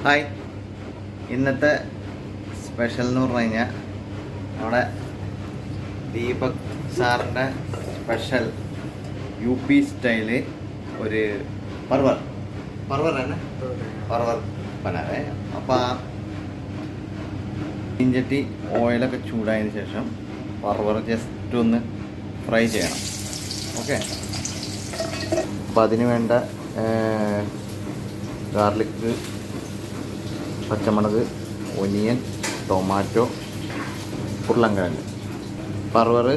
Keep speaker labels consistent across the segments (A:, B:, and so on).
A: Hi, ഇന്നത്തെ special എന്ന് പറഞ്ഞു കഴിഞ്ഞാൽ നമ്മുടെ ദീപക് സാറിൻ്റെ സ്പെഷ്യൽ UP സ്റ്റൈല് ഒരു പർവർ പനാവേ. അപ്പോൾ ആ ഇഞ്ചട്ടി ഓയിലൊക്കെ ചൂടായതിന് ശേഷം പർവർ ജസ്റ്റ് ഒന്ന് ഫ്രൈ ചെയ്യണം. ഓക്കെ, അപ്പോൾ അതിന് വേണ്ട ഗാർലിക്, പച്ചമുളക്, ഒനിയൻ, ടൊമാറ്റോ, ഉരുളൻകിഴങ്ങ്. പർവർ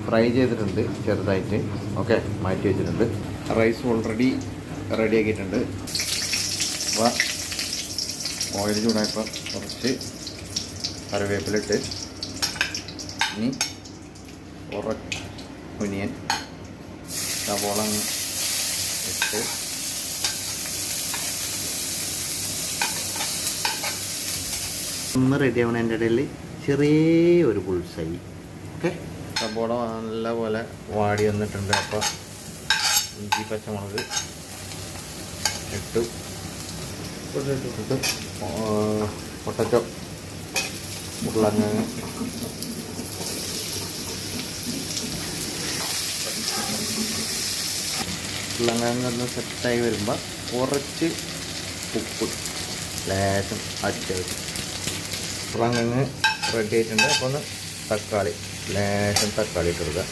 A: ഫ്രൈ ചെയ്തിട്ടുണ്ട് ചെറുതായിട്ട്. ഓക്കെ, മാറ്റി വെച്ചിട്ടുണ്ട്. റൈസ് ഓൾറെഡി റെഡിയാക്കിയിട്ടുണ്ട്. അപ്പോൾ ഓയിൽ ചൂടായപ്പോൾ കുറച്ച് കറിവേപ്പിലിട്ട് ഇനി കുറച്ച് ഒനിയൻ സവോള ഇട്ട് ഒന്ന് റെഡി ആവണതിൻ്റെ ഇടയിൽ ചെറിയൊരു പുൾസായി. ഓക്കെ, സവോള നല്ലപോലെ വാടി വന്നിട്ടുണ്ട്. അപ്പോൾ ഇഞ്ചി പച്ചമുളക് ഇട്ടു പൊട്ടറ്റോ, ഉരുളക്കിഴങ്ങ്, ഉരുളക്കിഴങ്ങ് സെറ്റായി വരുമ്പോൾ കുറച്ച് ഉപ്പ് ലേശം അടിച്ചെടുക്കും. ഉരുളക്കിഴങ്ങ് റെഡി ആയിട്ടുണ്ട്. അപ്പോൾ ഒന്ന് തക്കാളി, ലേശം തക്കാളി ഇട്ട് കൊടുക്കുക.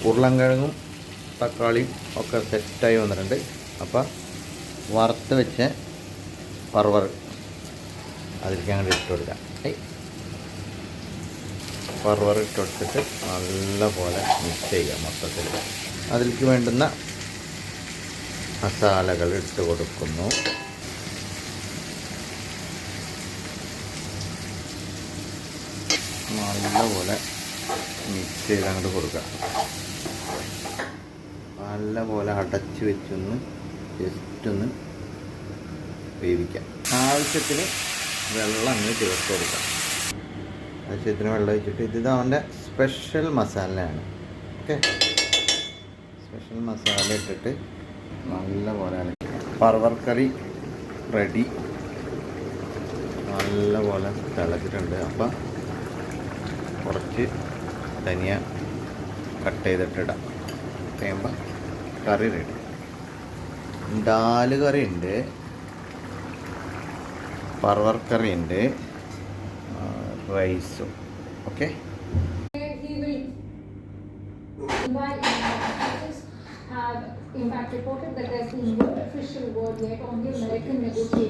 A: ഉരുളക്കിഴങ്ങും തക്കാളിയും ഒക്കെ സെറ്റായി വന്നിട്ടുണ്ട്. അപ്പോൾ വറുത്ത് വെച്ച പർവർ അതിലേക്ക് അങ്ങോട്ട് ഇട്ട് കൊടുക്കുക. പർവർ ഇട്ട് കൊടുത്തിട്ട് നല്ലപോലെ മിക്സ് ചെയ്യുക മൊത്തത്തിൽ. അതിലേക്ക് വേണ്ടുന്ന മസാലകൾ ഇട്ട് കൊടുക്കുന്നു. നല്ലപോലെ മിക്സ് ചെയ്ത് അങ്ങോട്ട് കൊടുക്കുക. നല്ലപോലെ അടച്ച് വെച്ചൊന്ന് ജസ്റ്റ് ഒന്ന് വേവിക്കാം. ആവശ്യത്തിന് വെള്ളം അങ്ങ് ചേർത്ത് കൊടുക്കാം. ആവശ്യത്തിന് വെള്ളം ഒഴിച്ചിട്ട് ഇത് അവൻ്റെ സ്പെഷ്യൽ മസാലയാണ്. ഓക്കെ, സ്പെഷ്യൽ മസാല ഇട്ടിട്ട് നല്ലപോലെ പർവർ കറി റെഡി. നല്ലപോലെ തിളച്ചിട്ടുണ്ട്. അപ്പം കുറച്ച് ധനിയ കട്ട് ചെയ്തിട്ടിടാം. കഴിയുമ്പോൾ കറി റെഡി. ദാല് കറി ഉണ്ട്, പർവർ കറി ഉണ്ട്, റൈസും. Okay,
B: have in fact reported that there's been no official word yet on the American negotiation.